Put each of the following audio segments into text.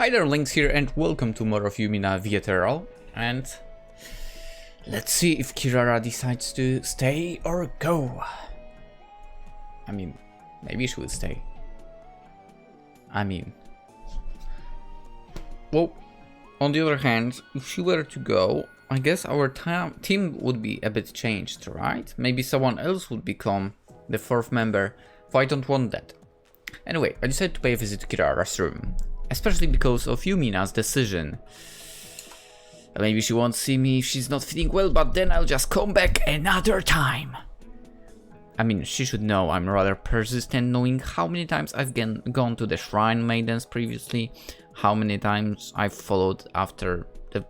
Hi there, Lynx here, and welcome to more of Yumina the Ethereal. And let's see if Kirara decides to stay or go. I mean, maybe she will stay. Well, on the other hand, if she were to go, I guess our team would be a bit changed, right? Maybe someone else would become the fourth member, but I don't want that. Anyway, I decided to pay a visit to Kirara's room, especially because of Yumina's decision. Maybe she won't see me if she's not feeling well, but then I'll just come back another time. I mean, she should know I'm rather persistent, knowing how many times I've gone to the Shrine Maidens previously, how many times I've followed after the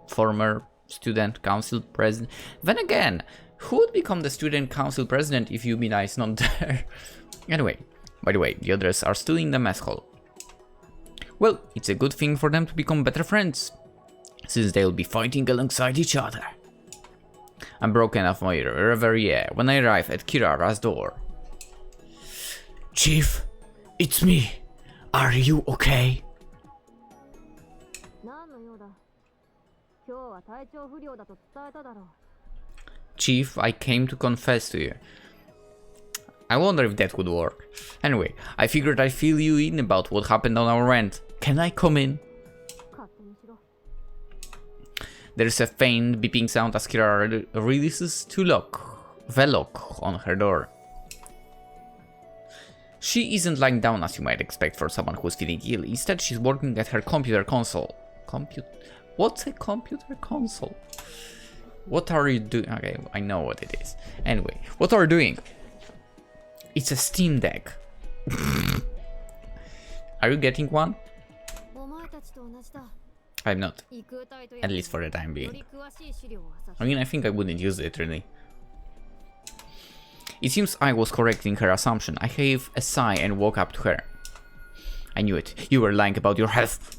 former student council president. Then again, who would become the student council president if Yumina is not there? Anyway, by the way, the others are still in the mess hall. Well, it's a good thing for them to become better friends, since they'll be fighting alongside each other. I'm broken off my reverie when I arrive at Kirara's door. Chief, it's me. Are you okay? Chief, I came to confess to you. I wonder if that would work. Anyway, I figured I'd fill you in about what happened on our end. Can I come in? There is a faint beeping sound as Kirara releases the lock on her door. She isn't lying down as you might expect for someone who's feeling ill. Instead, she's working at her computer console. What's a computer console? What are you doing? Okay, I know what it is. Anyway, what are you doing? It's a Steam Deck. Are you getting one? I'm not. At least for the time being. I mean, I think I wouldn't use it really. It seems I was correct in her assumption. I gave a sigh and walked up to her. I knew it. You were lying about your health.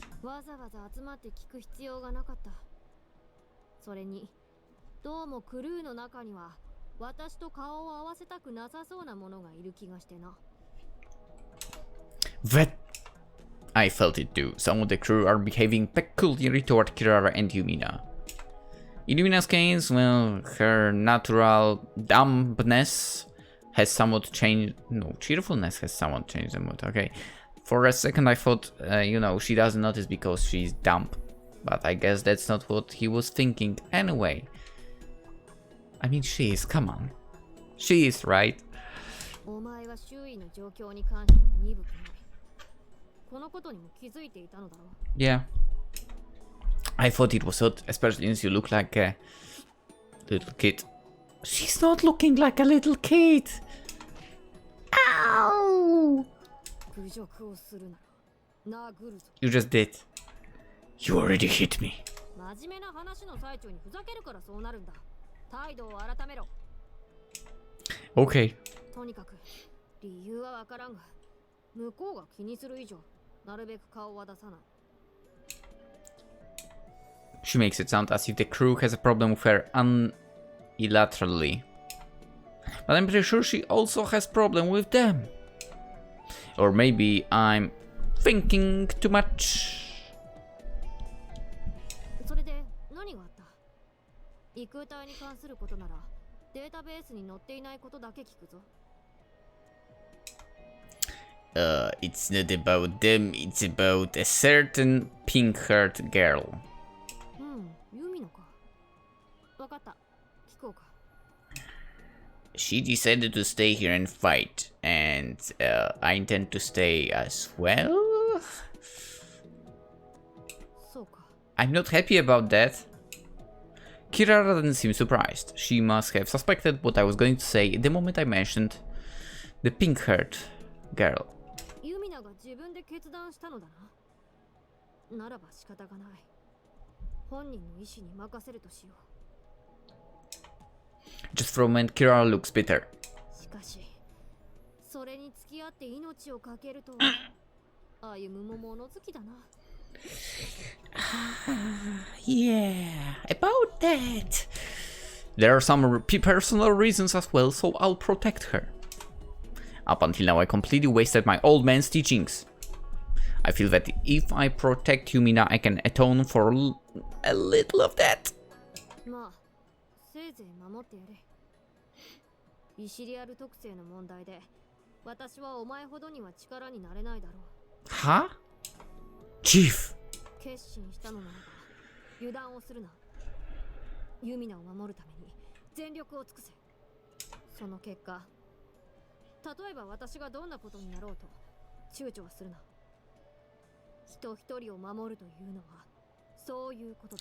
That I felt it too. Some of the crew are behaving peculiarly toward Kirara and Yumina. In Yumina's case, well, her natural dampness has somewhat changed. No, cheerfulness has somewhat changed the mood. Okay, for a second I thought, she doesn't notice because she's damp, but I guess that's not what he was thinking. Anyway, I mean, she is. Come on, she is, right? Yeah, I thought it was odd, especially since you look like a little kid. She's not looking like a little kid. Ow! You just did. You already hit me. Okay. She makes it sound as if the crew has a problem with her unilaterally. But I'm pretty sure she also has problem with them. Or maybe I'm thinking too much. It's not about them, it's about a certain pink-haired girl. She decided to stay here and fight, and I intend to stay as well. I'm not happy about that. Kirara didn't seem surprised. She must have suspected what I was going to say the moment I mentioned the pink-haired girl. Just for a moment, Kirara looks bitter. Yeah, about that. There are some personal reasons as well, so I'll protect her. Up until now, I completely wasted my old man's teachings. I feel that if I protect Yumina, I can atone for a little of that. Huh? Chief.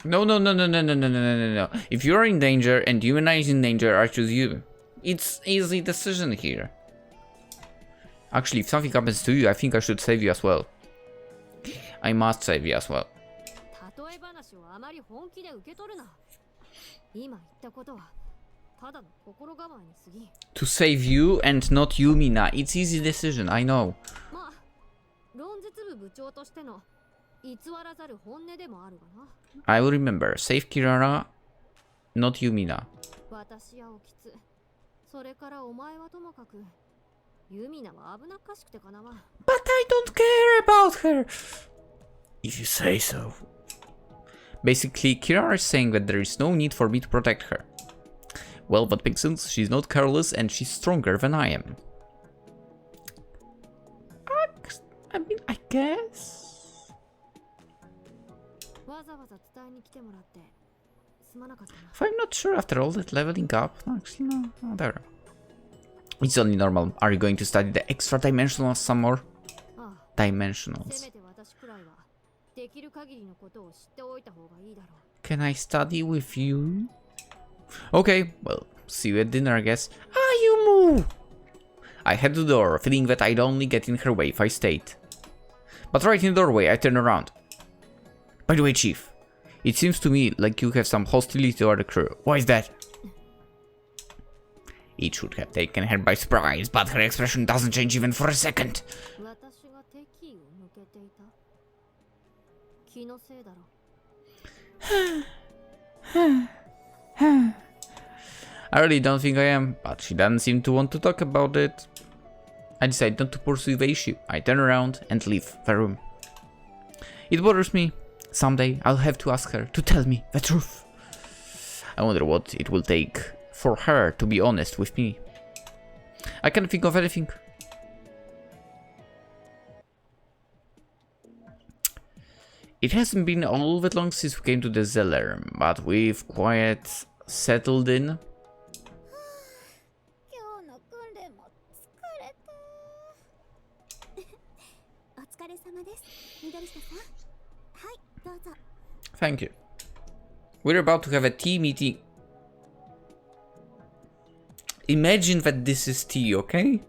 No, no, no, no, no, no, no, no, no, no. If you're in danger and Yumina is in danger, I choose you. It's easy decision here. Actually, if something happens to you, I think I should save you as well. I must save you as well. To save you and not Yumina, it's easy decision, I know. I will remember, save Kirara, not Yumina. But I don't care about her. If you say so. Basically, Kirara is saying that there is no need for me to protect her. Well, that makes sense. She's not careless and she's stronger than I am. I mean, I guess. If I'm not sure after all that leveling up. Actually, no, there. It's only normal. Are you going to study the extra dimensionals some more? Dimensionals. Can I study with you? Okay, well, see you at dinner, I guess. Ayumu! I head to the door, feeling that I'd only get in her way if I stayed. But right in the doorway, I turn around. By the way, Chief, it seems to me like you have some hostility toward the crew. Why is that? It should have taken her by surprise, but her expression doesn't change even for a second. I really don't think I am, but she doesn't seem to want to talk about it. I decide not to pursue the issue. I turn around and leave the room. It bothers me. Someday I'll have to ask her to tell me the truth. I wonder what it will take for her to be honest with me. I can't think of anything. It hasn't been all that long since we came to the cellar, but we've quite settled in. Thank you. We're about to have a tea meeting. Imagine that this is tea, okay?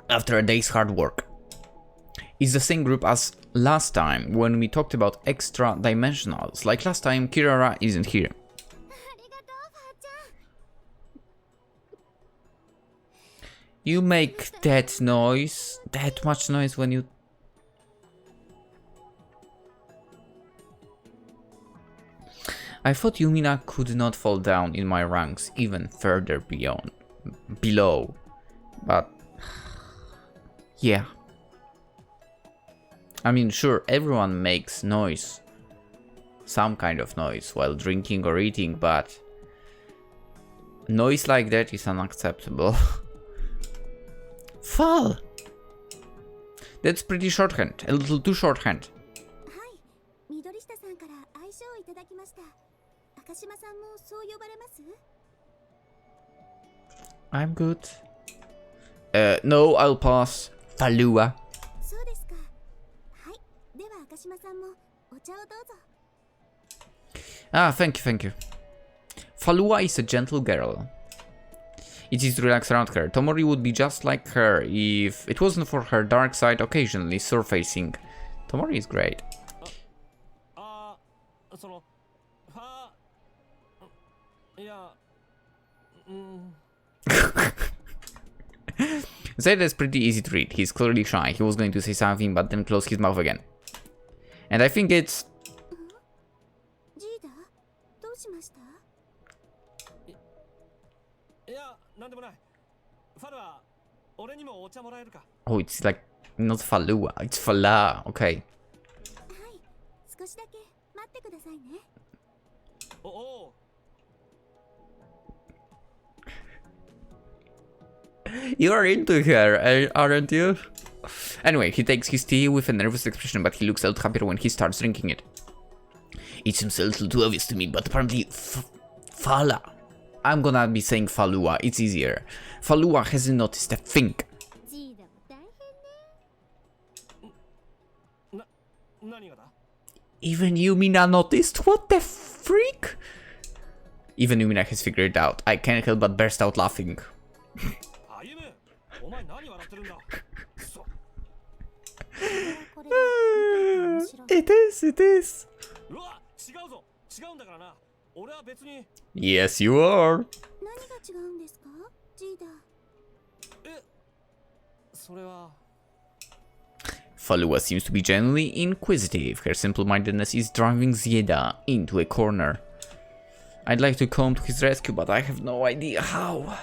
After a day's hard work. It's the same group as last time when we talked about extra dimensionals. Like last time, Kirara isn't here. You make that noise, that much noise when you... I thought Yumina could not fall down in my ranks even further below. But... yeah. I mean, sure, everyone makes noise. Some kind of noise while drinking or eating, but... noise like that is unacceptable. Fall! That's pretty shorthand, a little too shorthand. I'm good. No, I'll pass. Falua. Ah, thank you. Falua is a gentle girl. It is to relax around her. Tomori would be just like her if it wasn't for her dark side occasionally surfacing. Tomori is great. Zed is pretty easy to read. He's clearly shy. He was going to say something but then closed his mouth again. And I think it's... oh, it's like Not Falua, it's Fala, okay. You are into her, aren't you? Anyway, he takes his tea with a nervous expression, but he looks a lot happier when he starts drinking it. It seems a little too obvious to me, but apparently Fala. I'm gonna be saying Falua, it's easier. Falua hasn't noticed a thing. Even Yumina noticed? What the freak? Even Yumina has figured it out. I can't help but burst out laughing. It is. Yes, you are. Falua seems to be genuinely inquisitive. Her simple-mindedness is driving Zieda into a corner. I'd like to come to his rescue, but I have no idea how.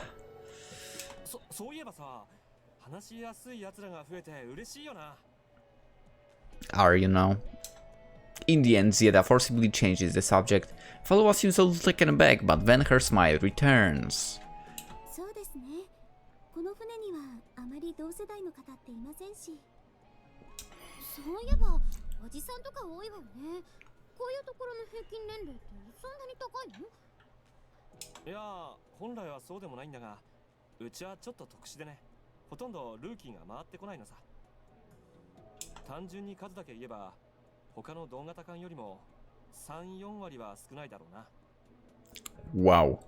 You know? In the end, Zieda forcibly changes the subject. Falua seems a little taken aback, but then her smile returns. Wow.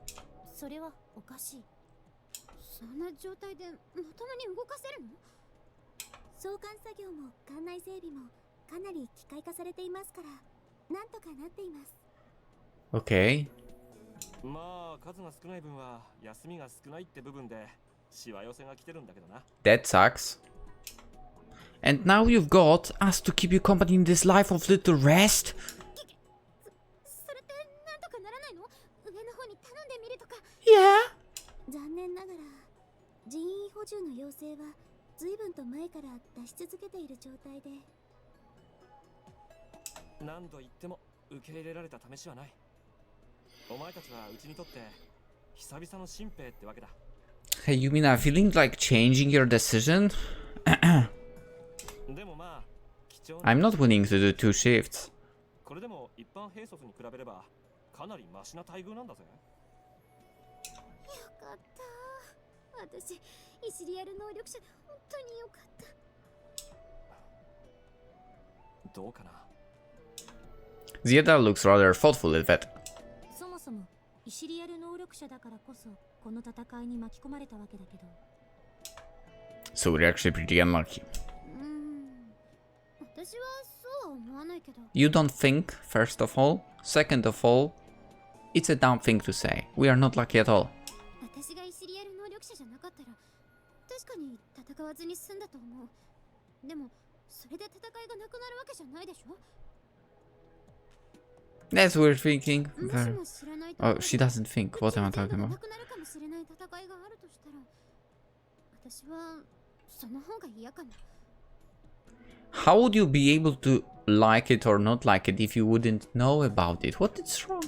Okay. That sucks. And now you've got us to keep you company in this life of little rest? Yeah. Hey Yumina, feeling like changing your decision? I'm not willing to do 2 shifts. Zieda looks rather thoughtful at that. So we're actually pretty unlucky. You don't think, first of all. Second of all, it's a dumb thing to say. We are not lucky at all. That's weird thinking. Oh, she doesn't think. What am I talking about? How would you be able to like it or not like it if you wouldn't know about it? What is wrong?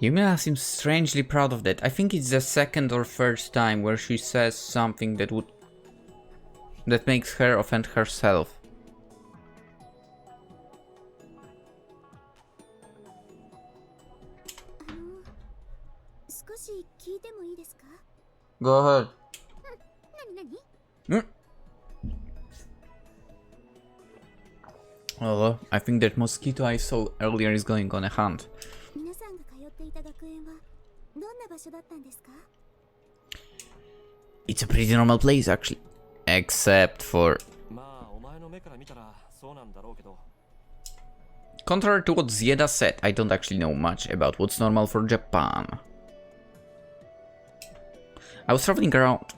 Yumina seems strangely proud of that. I think it's the second or first time where she says something that makes her offend herself. Go ahead. Oh, I think that mosquito I saw earlier is going on a hunt. It's a pretty normal place actually, except for... Contrary to what Zieda said, I don't actually know much about what's normal for Japan. I was traveling around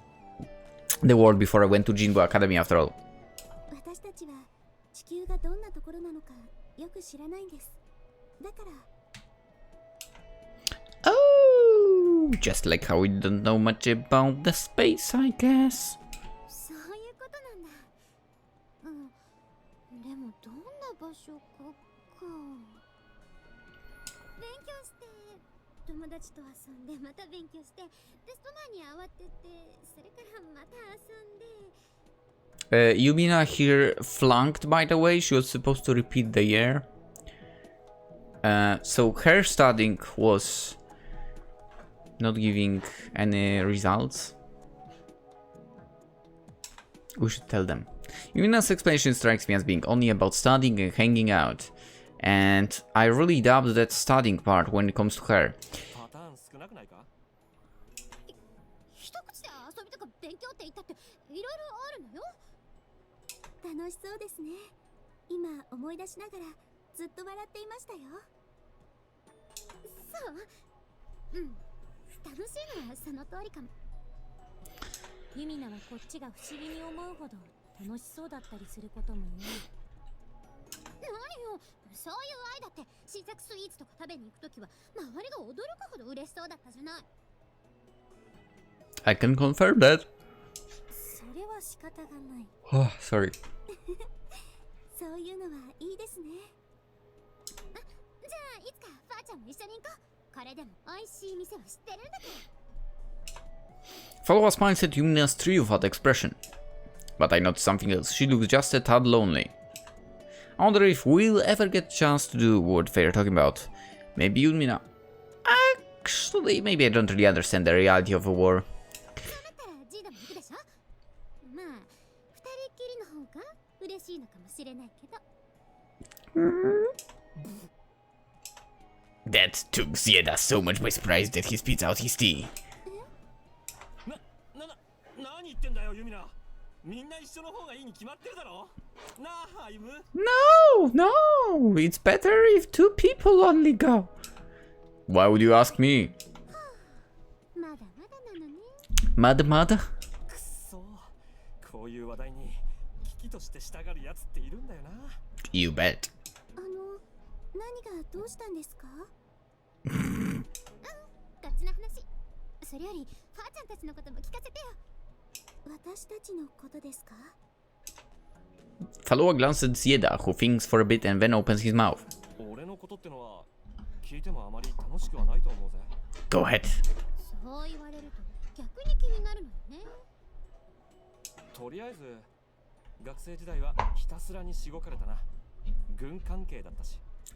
the world before I went to Jinbu Academy after all. Oh, just like how we don't know much about the space, I guess. Yumina here flunked, by the way. She was supposed to repeat the year. So her studying was not giving any results. We should tell them. Yumina's explanation strikes me as being only about studying and hanging out. And I really doubt that studying part when it comes to her. I can confirm that. Oh, sorry. Follow smile said Yumina's trio of odd expression. But I noticed something else. She looks just a tad lonely. I wonder if we'll ever get a chance to do what they're talking about. Maybe Yumina. Actually, maybe I don't really understand the reality of a war. That took Zieda so much by surprise that he spits out his tea. No, it's better if two people only go. Why would you ask me? Mada? You bet. Follow glanced at Zieda, who thinks for a bit and then opens his mouth. Go ahead.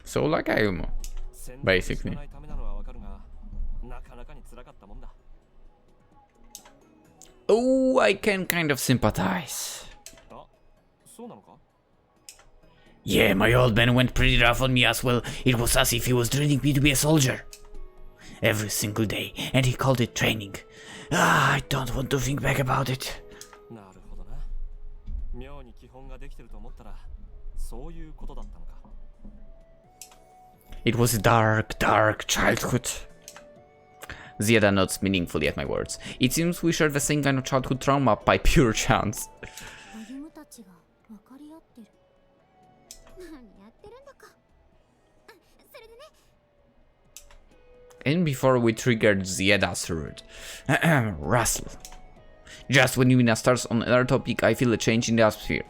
So like Ayumu, basically. Oh, I can kind of sympathize. Yeah, my old man went pretty rough on me as well. It was as if he was training me to be a soldier. Every single day, and he called it training. I don't want to think back about it. It was a dark childhood. Zieda nods meaningfully at my words. It seems we share the same kind of childhood trauma by pure chance. And before we triggered Zieda's route, Russell. Just when Yumina starts on another topic, I feel a change in the atmosphere.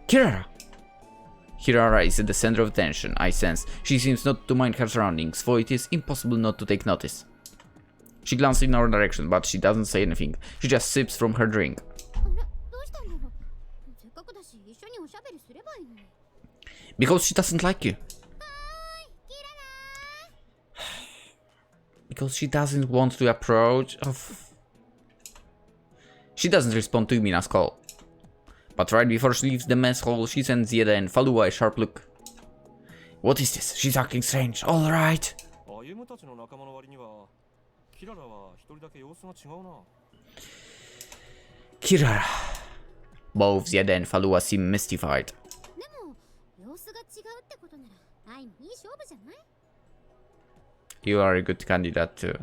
Kirara. Kirara is at the center of attention, I sense. She seems not to mind her surroundings, for it is impossible not to take notice. She glances in our direction, but she doesn't say anything. She just sips from her drink. Because she doesn't like you. Because she doesn't want to approach She doesn't respond to Yumina's call. But right before she leaves the mess hall, she sends Zieda and Falua a sharp look. What is this? She's acting strange. Alright. Kirara. Both Zieda and Falua seem mystified. You are a good candidate too.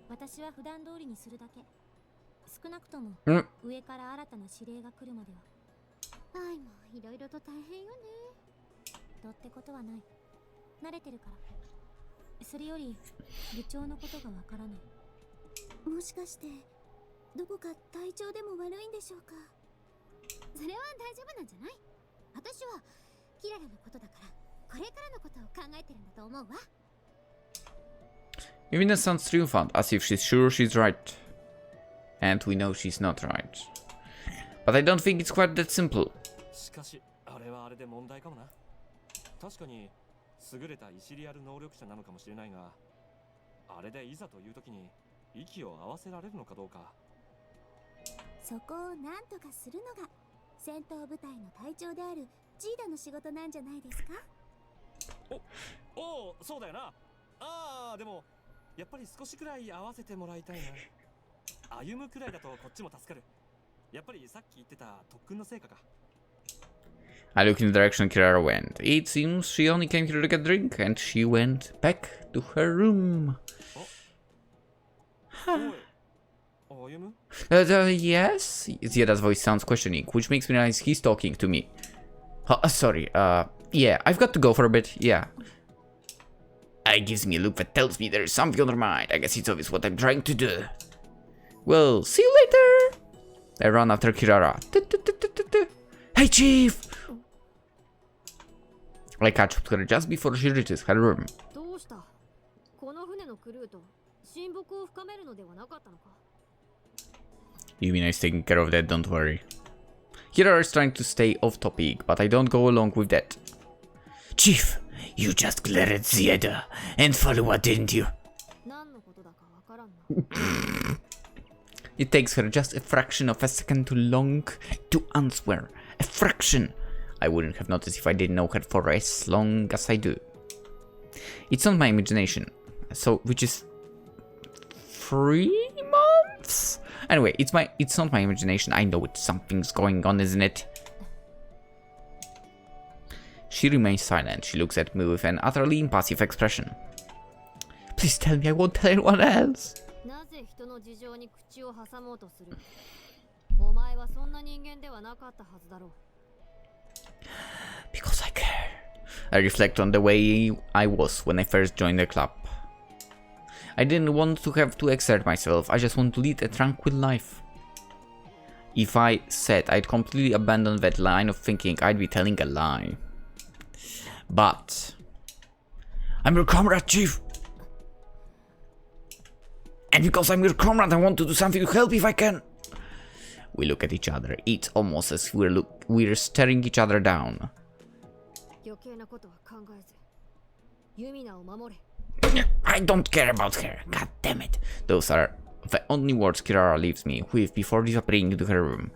私は普段通りにするだけ。少なくとも上から新たな指令が来るまでは。愛もいろいろと大変よね。どってことはない。慣れてるから。それより部長のことがわからない。もしかしてどこか体調でも悪いんでしょうか。それは大丈夫なんじゃない？私はキララのことだからこれからのことを考えてるんだと思うわ。Yumina sounds triumphant, as if she's sure she's right. And we know she's not right. But I don't think it's quite that simple. しかし、あれはあれで問題かもな。確かに優れたイシリアル能力者なのかもしれないが、あれでいざという時に息を合わせられるのかどうか。そこをなんとかするのが戦闘部隊の隊長であるジーダの仕事なんじゃないですか。おお、そうだよな。ああ、でもやっぱり少しくらい合わせてもらいたいな。歩むくらいだとこっちも助かる。やっぱりさっき言ってた特訓の成果か。I look in the direction Kirara went. It seems she only came here to get a drink, and she went back to her room. Yes? Zieda's voice sounds questioning, which makes me realize he's talking to me. Sorry, yeah, I've got to go for a bit, yeah. It gives me a look that tells me there is something on her mind. I guess it's obvious what I'm trying to do. Well, see you later! I run after Kirara. Hey, Chief! I catch up to her just before she reaches her room. Yumina is taking care of that, don't worry. Kirara is trying to stay off topic, but I don't go along with that. Chief, you just glared at Zieda and followed her, didn't you? It takes her just a fraction of a second too long to answer. A fraction! I wouldn't have noticed if I didn't know her for as long as I do. It's not my imagination. So, which is 3 months? Anyway, it's not my imagination. I know something's going on, isn't it? She remains silent. She looks at me with an utterly impassive expression. Please tell me I won't tell anyone else. Because I care. I reflect on the way I was when I first joined the club. I didn't want to have to exert myself, I just want to lead a tranquil life. If I said I'd completely abandoned that line of thinking, I'd be telling a lie. But I'm your comrade, Chief! And because I'm your comrade, I want to do something to help if I can. We look at each other. It's almost as if we're staring each other down. I don't care about her. God damn it. Those are the only words Kirara leaves me with before disappearing into her room,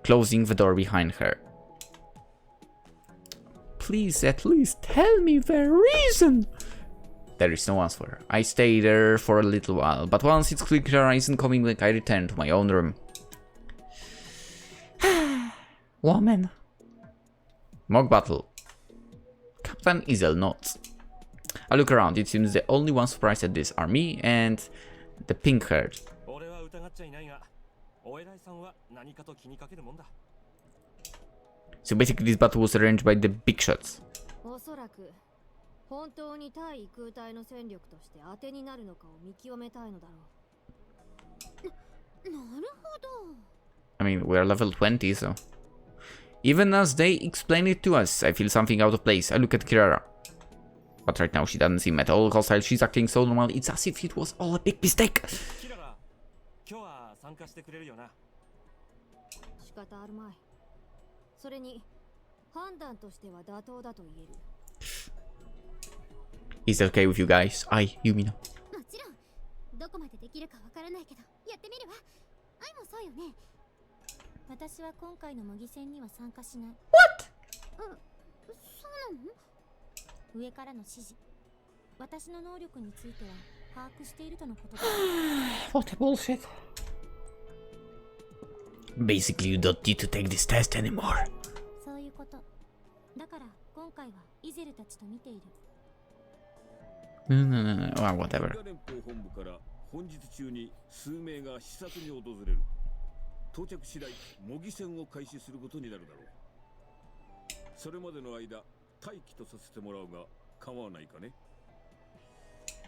closing the door behind her. Please at least tell me the reason. There is no answer. I stay there for a little while, but once it's clear Kirara isn't coming back, I return to my own room. Woman. Mock battle. Captain Isel nods. I look around. It seems the only one surprised at this are me and the pink haired. So basically this battle was arranged by the big shots. I mean, we're level 20, so... Even as they explain it to us, I feel something out of place. I look at Kirara. But right now she doesn't seem at all hostile. She's acting so normal. It's as if it was all a big mistake. Is that okay with you guys? Yumina. What? What a bullshit. Basically, you don't need to take this test anymore. No. Well, whatever. 本日中に数名が視察に訪れる。到着次第模擬戦を開始することになるだろう。それまでの間待機とさせてもらうが構わないかね。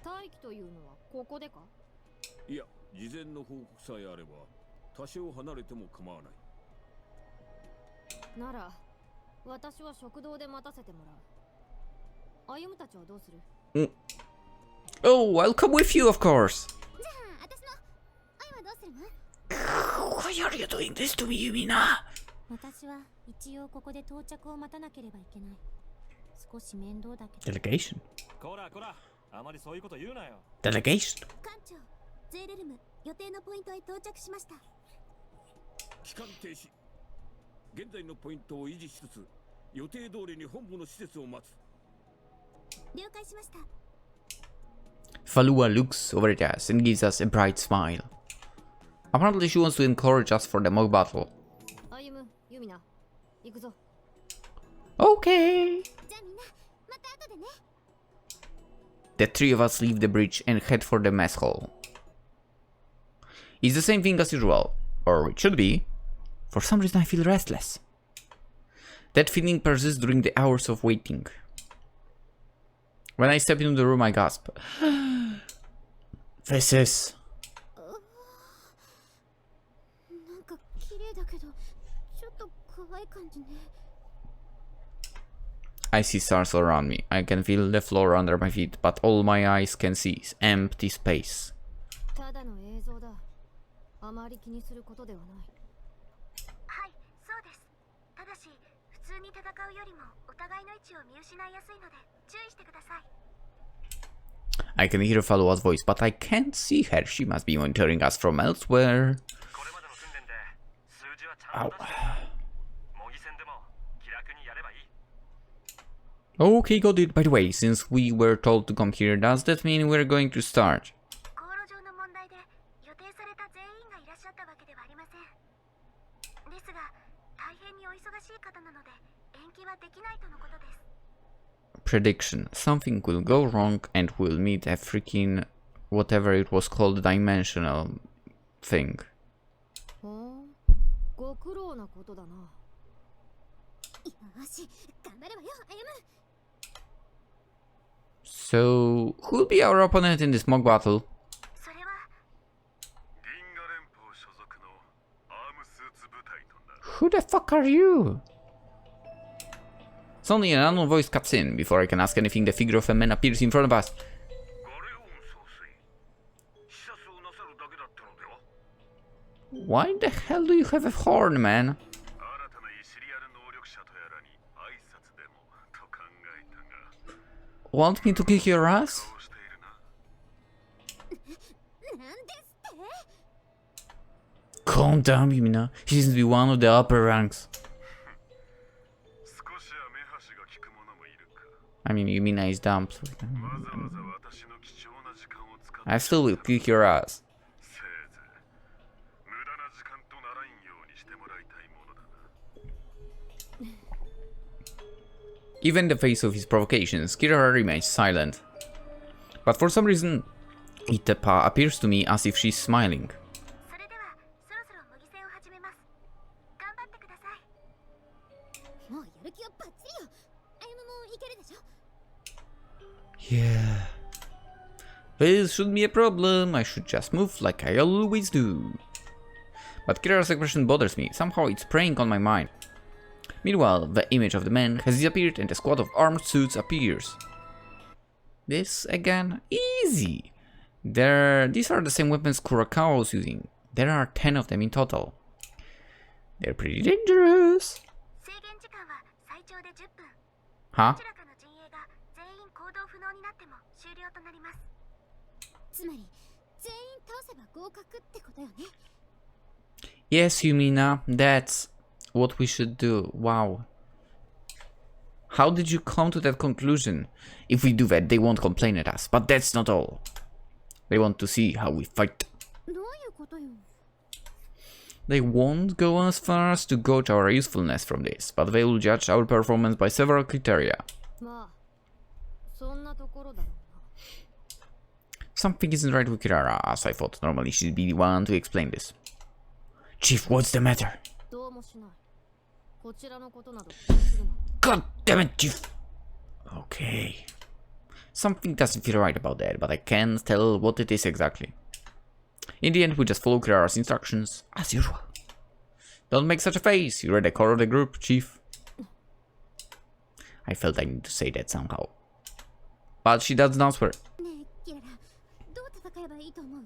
待機というのはここでか？いや、事前の報告さえあれば多少離れても構わない。なら私は食堂で待たせてもらう。歩むたちはどうする？ Oh, I'll come with you, of course. じゃあ私の愛はどうするの？ Why are you doing this to me, Yumina? 私は一応ここで到着を待たなければいけない。少し面倒だけど。Delegation. こらこら、あまりそういうこと言うなよ。 Delegation. 艦長、ゼーレルム、予定のポイントへ到着しました。帰還停止。現在のポイントを維持しつつ、予定通りに本部の施設を待つ。了解しました。Falua looks over at us and gives us a bright smile. Apparently she wants to encourage us for the mock battle. Ayumu, Yumina, 行くぞ。 Okay. じゃあみんな、また後でね。 The three of us leave the bridge and head for the mess hall. It's the same thing as usual, or it should be. For some reason I feel restless. That feeling persists during the hours of waiting. When I step into the room I gasp. This is... なんか綺麗だけど、ちょっと怖い感じね。 I see stars all around me. I can feel the floor under my feet, but all my eyes can see is empty space. ただの映像だ。あまり気にすることではない。はい、そうです。ただし、普通に戦うよりもお互いの位置を見失いやすいので注意してください。 I can hear Falua's voice, but I can't see her. She must be monitoring us from elsewhere. Ow. Okay, got it. By the way, since we were told to come here, does that mean we're going to start? 航路上の問題で予定された全員がいらっしゃったわけではありません。ですが、大変にお忙しい方なので延期はできないとのことです。 Prediction. Something will go wrong and we'll meet a freaking whatever it was called dimensional thing. ご苦労なことだな。よし、頑張るわよ、歩む。 So, who'll be our opponent in this mock battle? それは Who the fuck are you? Suddenly an unknown voice cuts in. Before I can ask anything, the figure of a man appears in front of us. Why the hell do you have a horn, man? Want me to kick your ass? Calm down, Yumina. He seems to be one of the upper ranks. I mean, Yumina is dumb, so I still will kick your ass. Even in the face of his provocations, Kirara remains silent. But for some reason, it appears to me as if she's smiling. Yeah. This shouldn't be a problem, I should just move like I always do. But Kirara's expression bothers me, somehow it's preying on my mind. Meanwhile, the image of the man has disappeared and a squad of armed suits appears. This again? Easy! These are the same weapons Kurokawa was using. There are 10 of them in total. They're pretty dangerous. Huh? Yes, Yumina, that's what we should do. Wow. How did you come to that conclusion? If we do that, they won't complain at us. But that's not all. They want to see how we fight. They won't go as far as to gauge our usefulness from this, but they will judge our performance by several criteria. Something isn't right with Kirara, as I thought. Normally she'd be the one to explain this. Chief, what's the matter? どうもしない。こちらのことなど気にするな。 God damn it, Chief! Okay. Something doesn't feel right about that, but I can't tell what it is exactly. In the end, we just follow Kirara's instructions, as usual. Don't make such a face, you read the core of the group, Chief. I felt I need to say that somehow. But she does not swear. ねえ、キララ、どう戦えばいいと思う？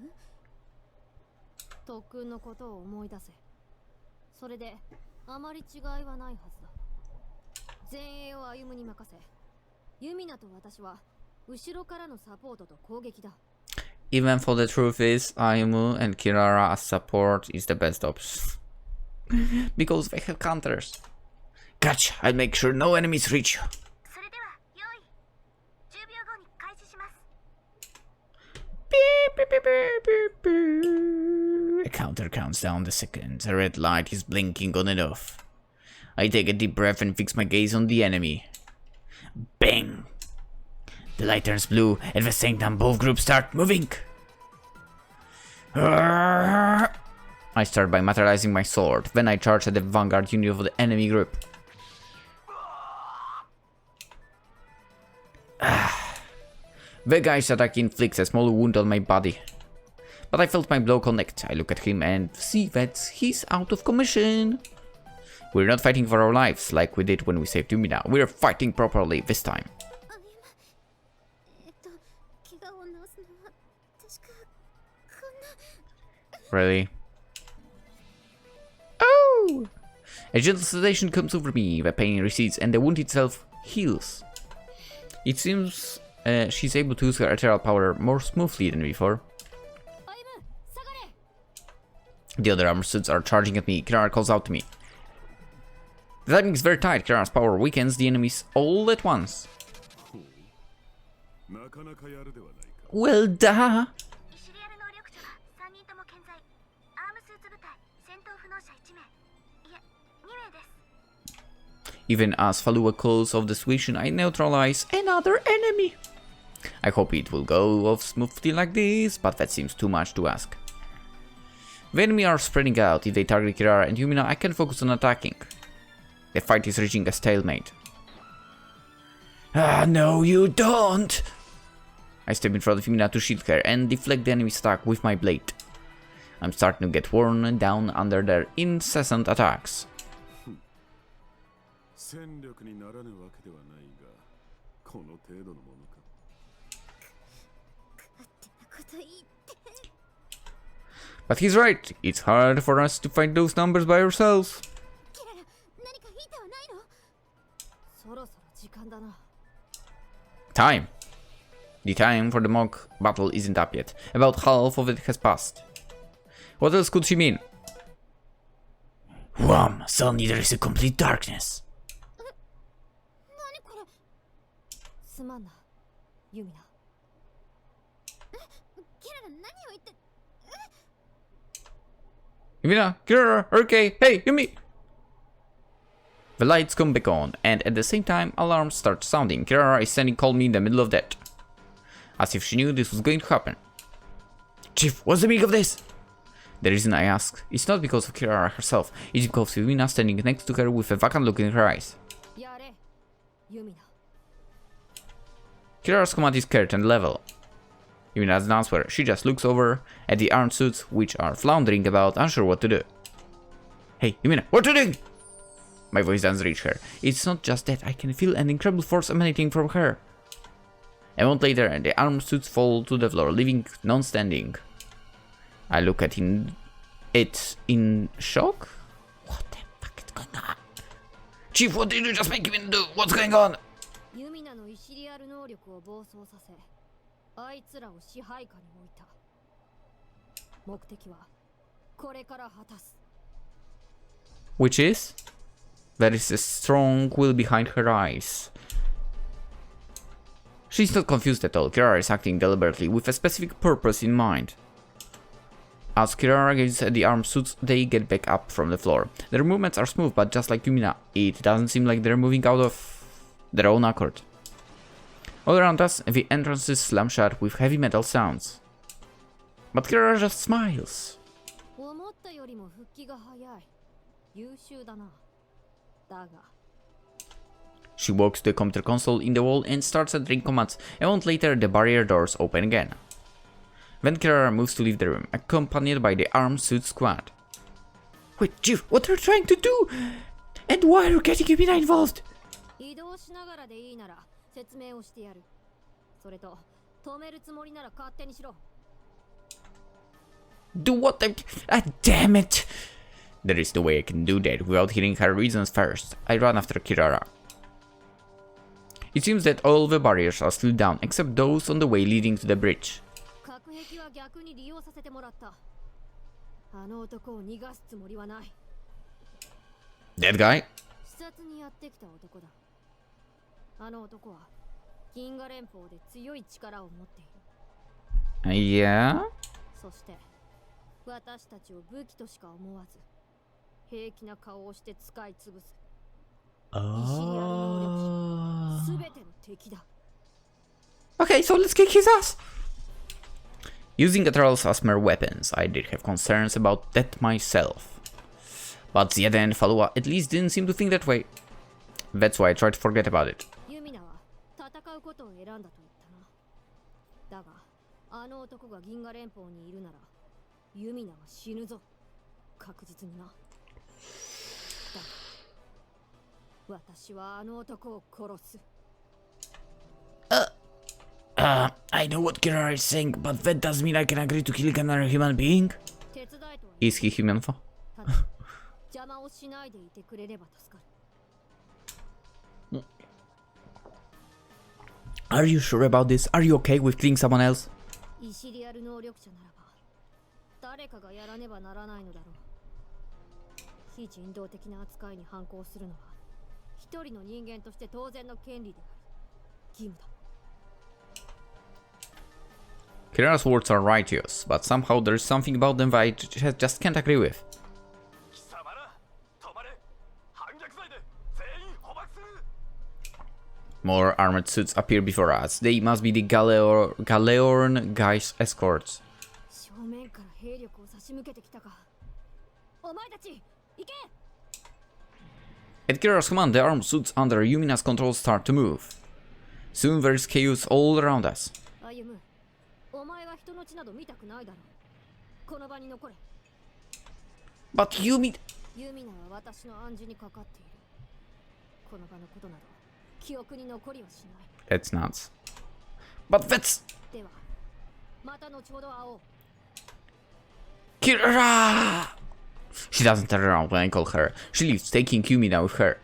特訓のことを思い出せ。それで、あまり違いはないはずだ。前衛を歩むに任せ。ユミナと私は後ろからのサポートと攻撃だ。 Even though the truth is, Ayumu and Kirara as support is the best option. Because they have counters. Gotcha, I'll make sure no enemies reach you. それでは、用意。10秒後に開始します。 Beep, beep, beep, beep, beep, beep. A counter counts down the seconds. A red light is blinking on and off. I take a deep breath and fix my gaze on the enemy. Bang! The light turns blue. At the same time, both groups start moving. I start by materializing my sword. Then I charge at the vanguard unit of the enemy group. The guy's attack inflicts a small wound on my body. But I felt my blow connect. I look at him and see that he's out of commission. We're not fighting for our lives like we did when we saved Yumina. We're fighting properly this time. Really? Oh! A gentle sensation comes over me. The pain recedes and the wound itself heals. It seems she's able to use her ethereal power more smoothly than before. The other armor suits are charging at me. Kirara calls out to me. The timing is very tight. Kirara's power weakens the enemies all at once. Well, duh. Even as Falua calls off the switch, I neutralize another enemy. I hope it will go off smoothly like this, but that seems too much to ask. The enemy are spreading out. If they target Kirara and Yumina, I can focus on attacking. The fight is reaching a stalemate. Ah, no, you don't! I step in front of Yumina to shield her and deflect the enemy's attack with my blade. I'm starting to get worn down under their incessant attacks. But he's right, it's hard for us to fight those numbers by ourselves. Time. The time for the mock battle isn't up yet. About half of it has passed. What else could she mean? Wham! Suddenly there is a complete darkness. Yumina, Kirara, okay, hey, Yumi! The lights come back on, and at the same time, alarms start sounding. Kirara is standing calmly in the middle of that. As if she knew this was going to happen. Chief, what's the meaning of this? The reason I ask is not because of Kirara herself, it's because of Yumina standing next to her with a vacant look in her eyes. Kirara's command is curt and level. Yumina doesn't answer, she just looks over at the armed suits which are floundering about, unsure what to do. Hey, Yumina, what are you doing? My voice doesn't reach her. It's not just that, I can feel an incredible force emanating from her. A moment later, and the armed suits fall to the floor, leaving none standing. I look at it in shock? What the fuck is going on? Chief, what did you just make him do? What's going on? Which is? There is a strong will behind her eyes. She's not confused at all. Kirara is acting deliberately with a specific purpose in mind. As Kirara gets at the armed suits, they get back up from the floor. Their movements are smooth, but just like Yumina, it doesn't seem like they're moving out of their own accord. All around us, the entrances slam shut with heavy metal sounds. But Kirara just smiles. 思ったよりも復帰が早い。優秀だな。だが。 She walks to the computer console in the wall and starts entering commands. A moment later, the barrier doors open again. Then Kirara moves to leave the room, accompanied by the armed suit squad. Wait, Chief, what are you trying to do? And why are you getting Yumina involved? 移動しながらでいいなら説明をしてやる。それと止めるつもりなら勝手にしろ。 Do what I... Ah, damn it! There is no way I can do that without hearing her reasons first. I run after Kirara. It seems that all the barriers are still down, except those on the way leading to the bridge. 隔壁は逆に利用させてもらった。あの男を逃がすつもりはない。 That guy? 視察にやってきた男だ。あの男は銀河連邦で強い力を持っている。Yeah? そして私たちを武器としか思わず平気な顔をして使い潰す。すべての敵だ。 Okay, so let's kick his ass! Using Ethereals as mere weapons, I did have concerns about that myself. But Zeta and Falua at least didn't seem to think that way. That's why I tried to forget about it. ユミナは戦うことを選んだと言ったな。だが、あの男が銀河連邦にいるなら、ユミナは死ぬぞ。確実にな。だが、私はあの男を殺す。I know what Kirara is saying, but that doesn't mean I can agree to killing another human being. Is he human for? 邪魔をしないでいてくれれば助かる。 Are you sure about this? Are you okay with killing someone else? イシリアル能力者ならば誰かがやらねばならないのだろう。非人道的な扱いに反抗するのは一人の人間として当然の権利である。義務だ。 Kirara's words are righteous, but somehow there's something about them that I just can't agree with. More armored suits appear before us. They must be the Galeorn guys' escorts. 正面から兵力を差し向けてきたか。お前たち、行け! At Kirara's command, the armed suits under Yumina's control start to move. Soon there is chaos all around us. 歩む、お前は人の血など見たくないだろう。この場に残れ。 But Yumina... ユミナは私の暗示にかかっている。この場のことなど記憶に残りはしない。 That's nuts. But that's... では、また後ほど会おう。 Kirara! She doesn't turn around when I call her. She leaves, taking Yumina with her.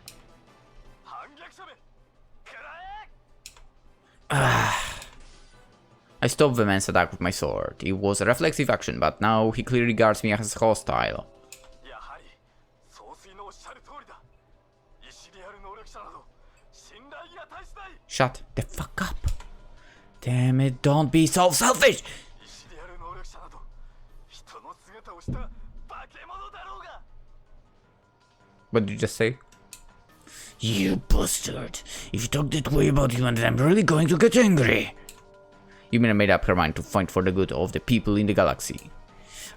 I stopped the man's attack with my sword. It was a reflexive action, but now he clearly regards me as hostile. Shut the fuck up. Damn it, don't be so selfish! What did you just say? You bastard! If you talk that way about human, then I'm really going to get angry! Yumina made up her mind to fight for the good of the people in the galaxy.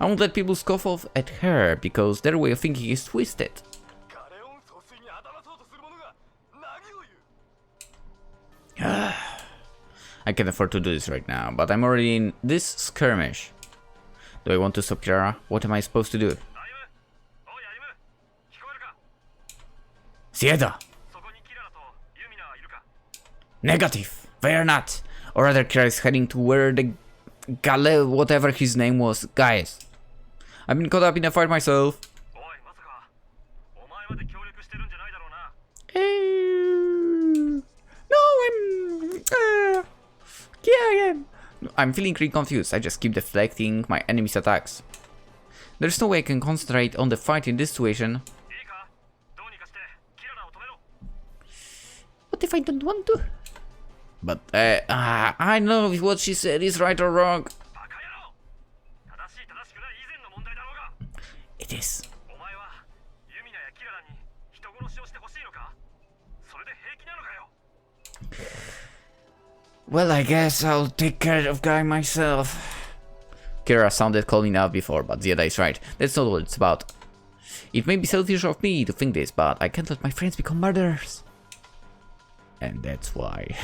I won't let people scoff off at her, because their way of thinking is twisted. I can't afford to do this right now, but I'm already in this skirmish. Do I want to stop Kirara? What am I supposed to do? Sieda! Negative! They are not! Or rather, Kirara is heading to where the Gale, whatever his name was, guys. I've been caught up in a fight myself. I'm feeling really confused. I just keep deflecting my enemy's attacks. There's no way I can concentrate on the fight in this situation. What if I don't want to? But I know if what she said is right or wrong. It is. Well, I guess I'll take care of guy myself. Kirara sounded cold enough before, but Ziada is right. That's not what it's about. It may be selfish of me to think this, but I can't let my friends become murderers. And that's why.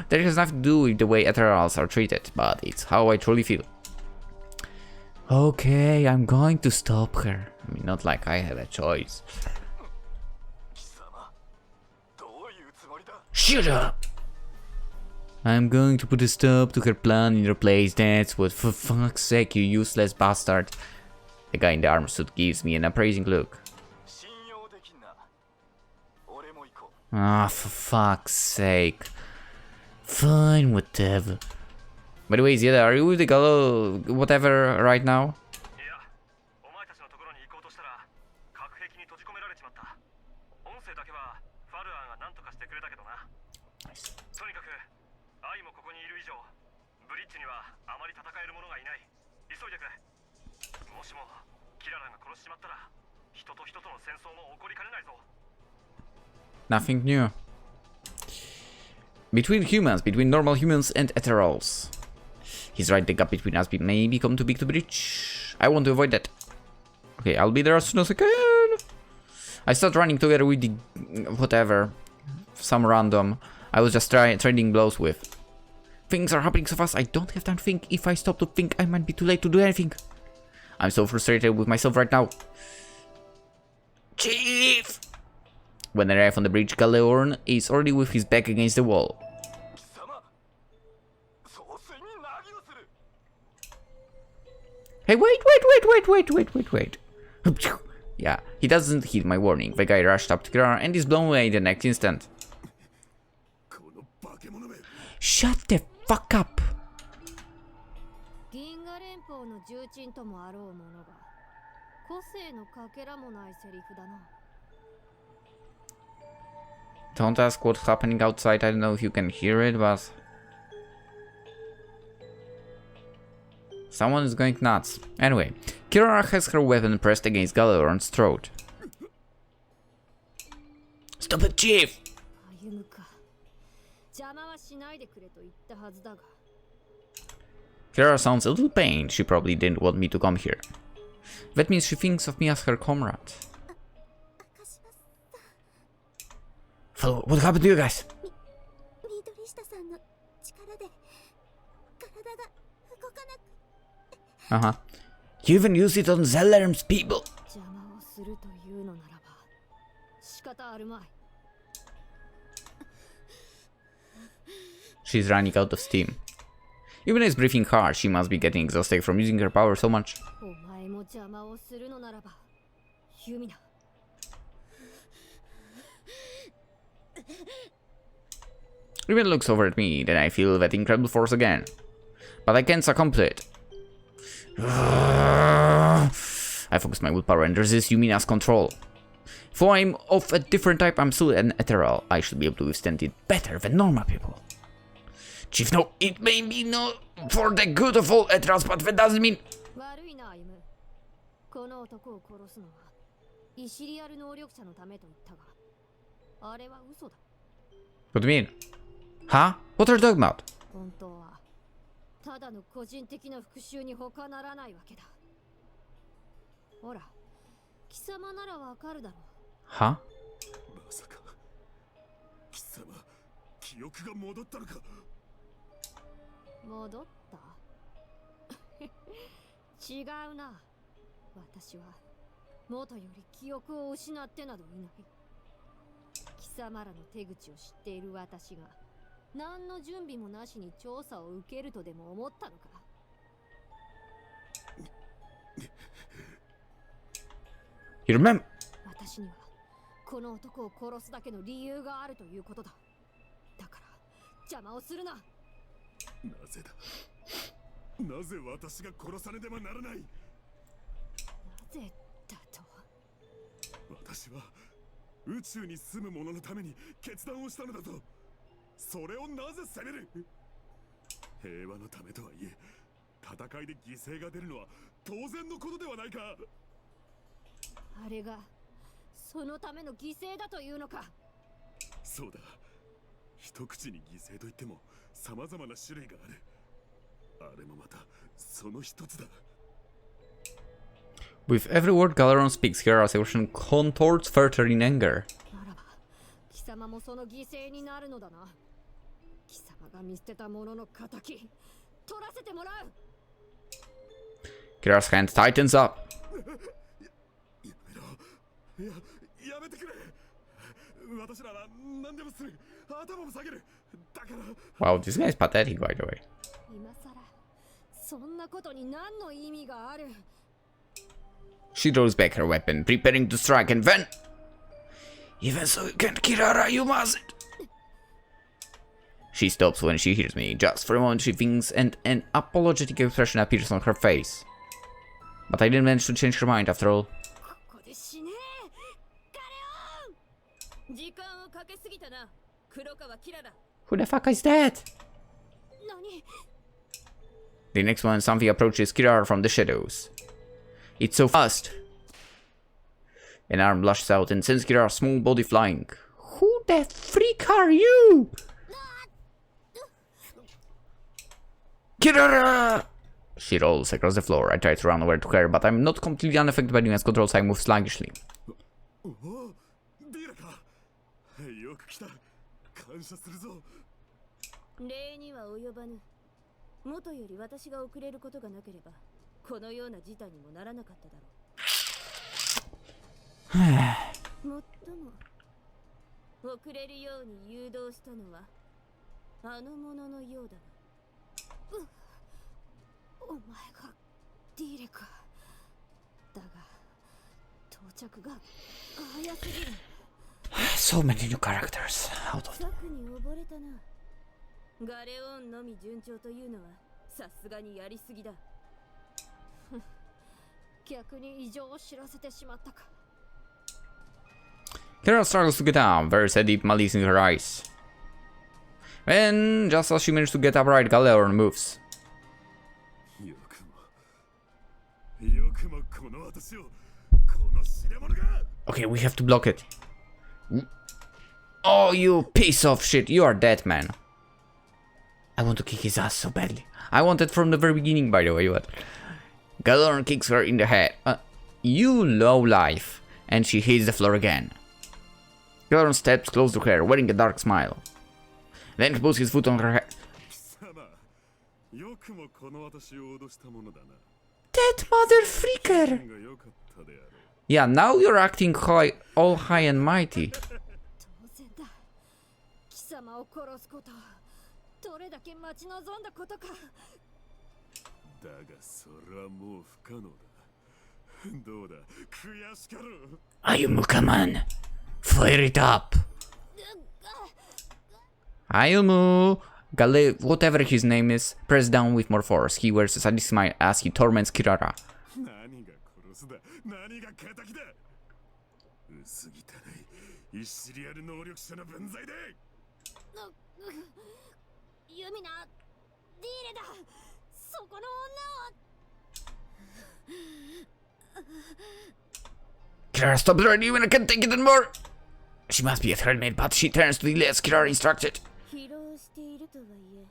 That has nothing to do with the way Ethereals are treated, but it's how I truly feel. Okay, I'm going to stop her. I mean, not like I had a choice. Shut up! I'm going to put a stop to her plan in your place, that's what, for fuck's sake, you useless bastard. The guy in the armor suit gives me an appraising look. Ah, for fuck's sake. Fine, whatever. By the way, Ziada, are you with the gallo whatever right now? Nothing new. Between humans, between normal humans and Ethereals. He's right, the gap between us may become too big to breach. I want to avoid that. Okay, I'll be there as soon as I can. I start running together with the whatever, some random. I was just trading blows with. Things are happening so fast, I don't have time to think. If I stop to think, I might be too late to do anything. I'm so frustrated with myself right now. Chief! When I arrive on the bridge, Galeorn is already with his back against the wall. Hey, wait. Yeah, he doesn't heed my warning. The guy rushed up to Kirara and is blown away the next instant. Shut the fuck up! Don't ask what's happening outside, I don't know if you can hear it, but... someone is going nuts. Anyway, Kirara has her weapon pressed against Galeorn's throat. Stop it, Chief! Kirara sounds a little pained. She probably didn't want me to come here. That means she thinks of me as her comrade. Hello, what happened to you guys? You even used it on Zellerm's people. She's running out of steam. Yumina is breathing hard. She must be getting exhausted from using her power so much. Yumina looks over at me, then I feel that incredible force again. But I can't succumb to it. I focus my willpower and resist Yumina's control. If I'm of a different type, I'm still an Ethereal. I should be able to withstand it better than normal people. Chief, no, it may be not for the good of all Ethereals, but that doesn't mean... What do you mean? Huh? What are you talking about? Huh? You remember? With every word Galeron speaks, Kirara's expression contorts further in anger. ならば貴様もその犠牲になるのだな。貴様が見捨てたものの仇取らせてもらう。 Kirara's hand tightens up. Wow, this guy is pathetic, by the way. 今さらそんなことに何の意味がある。 She throws back her weapon, preparing to strike, and then... Even so, you can't, Kirara, you mustn't! She stops when she hears me. Just for a moment she thinks, and an apologetic expression appears on her face. But I didn't manage to change her mind after all. ここで死ねえ。ガレオン。時間をかけすぎたな。黒川キララ。 Who the fuck is that? 何？ The next one, something approaches Kirara from the shadows. It's so fast. An arm lashes out and sends Kirara's small body flying. Who the freak are you? Kirara! She rolls across the floor. I try to run over to her, but I'm not completely unaffected by Yumina's controls. I move sluggishly. 礼には及ばぬ。元より私が遅れることがなければ、このような事態にもならなかっただろう。もっとも遅れるように誘導したのはあの者のようだが。お前がディーレか。だが到着が早すぎる。 So many new characters. Out of 策に溺れたな。ガレオンのみ順調というのはさすがにやりすぎだ。逆に異常を知らせてしまったか。 Kirara struggles to get up. There's a deep malice in her eyes. And just as she manages to get upright, Galeron moves. Okay, we have to block it. Oh, you piece of shit. You are dead, man. I want to kick his ass so badly. I want it from the very beginning, by the way. But Galeron kicks her in the head. You low life. And she hits the floor again. Galeron steps close to her, wearing a dark smile. Then he puts his foot on her head. That mother freaker! Yeah, now you're acting all high and mighty. 貴様を殺すことどれだけ待ち望んだことか。だがそれはもう不可能だ。どうだ、悔しかろう。Ayumu, come on. Fire it up. Ayumu! Whatever his name is, press down with more force. He wears a sadistic smile as he torments Kirara. 何が殺すだ、何が仇だ。薄汚いイシリアル能力者の分際で。ユミナ、ディーレだ。そこの女を。Kirara, stop there, Yumina can't take it anymore! She must be a threadmate, but she turns to the as Kirara instructed. 疲労しているとはいえ、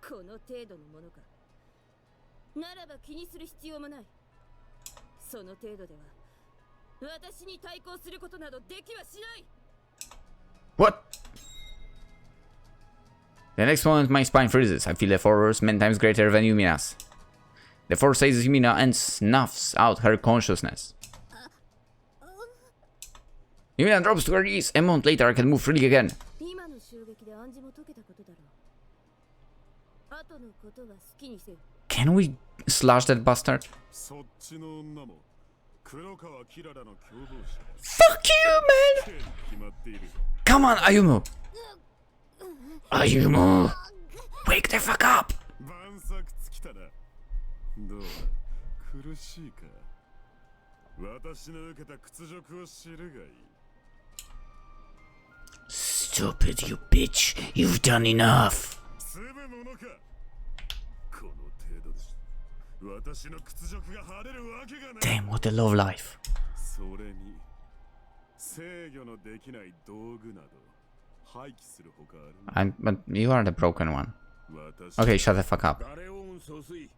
この程度のものか。ならば気にする必要もない。その程度では、私に対抗することなどできはしない。 What? The next moment, my spine freezes. I feel a force many times greater than Yumina's. The force seizes Yumina and snuffs out her consciousness. Yumina drops to her knees. A moment later, I can move freely again. 今の襲撃で暗示も解けたことだろう。後のことは好きにせよ。 Can we slash that bastard? そっちの女も黒川キララの共同者。 Fuck you, man! 決まっている。 Come on, Ayumu! Ayumu! Wake the fuck up! 晩作尽きたな。どうだ、苦しいか。私の受けた屈辱を知るがいい。 Stupid, you bitch. You've done enough. すぶものか。この程度で私の屈辱が晴れるわけがない。 Damn, what a love life. それに制御のできない道具など廃棄するほかある。But you are the broken one. Okay, shut the fuck up. ガレオン総帥、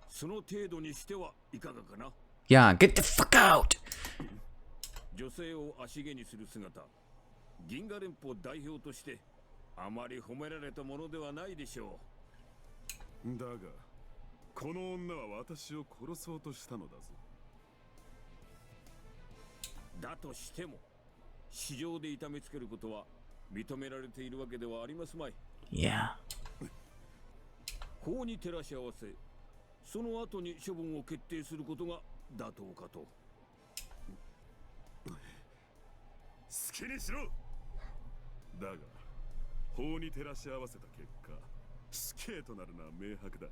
その程度にしてはいかがかな。 Yeah, get the fuck out! 女性を足毛にする姿、銀河連邦代表としてあまり褒められたものではないでしょう。だが、この女は私を殺そうとしたのだぞ。だとしても、市場で痛めつけることは認められているわけではありますまい。Yeah. 法に照らし合わせ、その後に処分を決定することが妥当かと。好きにしろ。だが、法に照らし合わせた結果、死刑となるのは明白だ。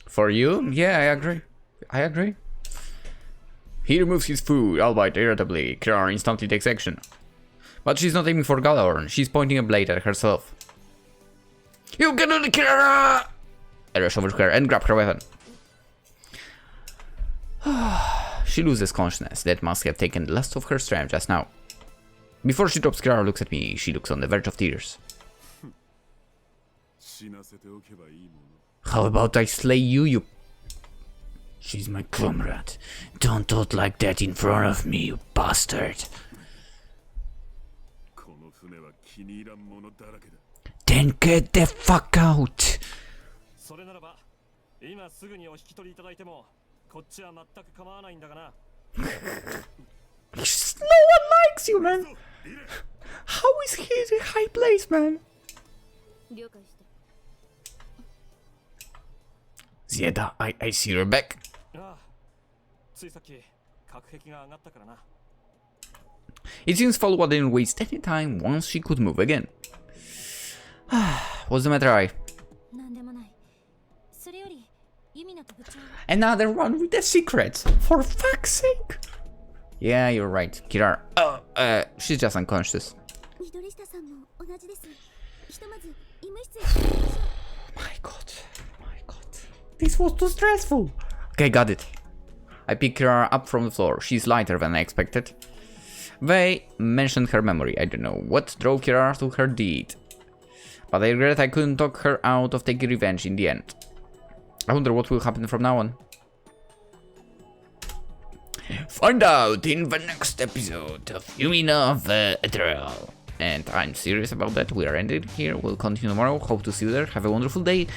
For you? Yeah, I agree. I agree. He removes his food, albeit irritably. Kirara instantly takes action. But she's not aiming for Galahorn, she's pointing a blade at herself. You can do it, Kirara! I rush over to her and grab her weapon. She loses consciousness. That must have taken the last of her strength just now. Before she drops, Kirara looks at me. She looks on the verge of tears. How about I slay you, you... She's my comrade. Don't talk like that in front of me, you bastard. Then get the fuck out. それならば、今すぐにお引き取りいただいても、こっちは全く構わないんだがな。No one likes you, man. How is he in a high place, man? 了解して。 Zieda, I see your back. ああ、ついさっき隔壁が上がったからな。It seems Followa didn't waste any time once she could move again. What's the matter, I? なんでもない。それより、ユミナと部長は。 Another one with the secrets. For fuck's sake. Yeah, you're right, Kirara. She's just unconscious. 緑下さんも同じです。ひとまず医務室へ行きましょう。 My god. This was too stressful. Okay, got it. I pick her up from the floor. She's lighter than I expected. They mentioned her memory. I don't know what drove Kirara to her deed. But I regret I couldn't talk her out of taking revenge in the end. I wonder what will happen from now on. Find out in the next episode of Yumina the Ethereal. And I'm serious about that. We are ending here. We'll continue tomorrow. Hope to see you there. Have a wonderful day.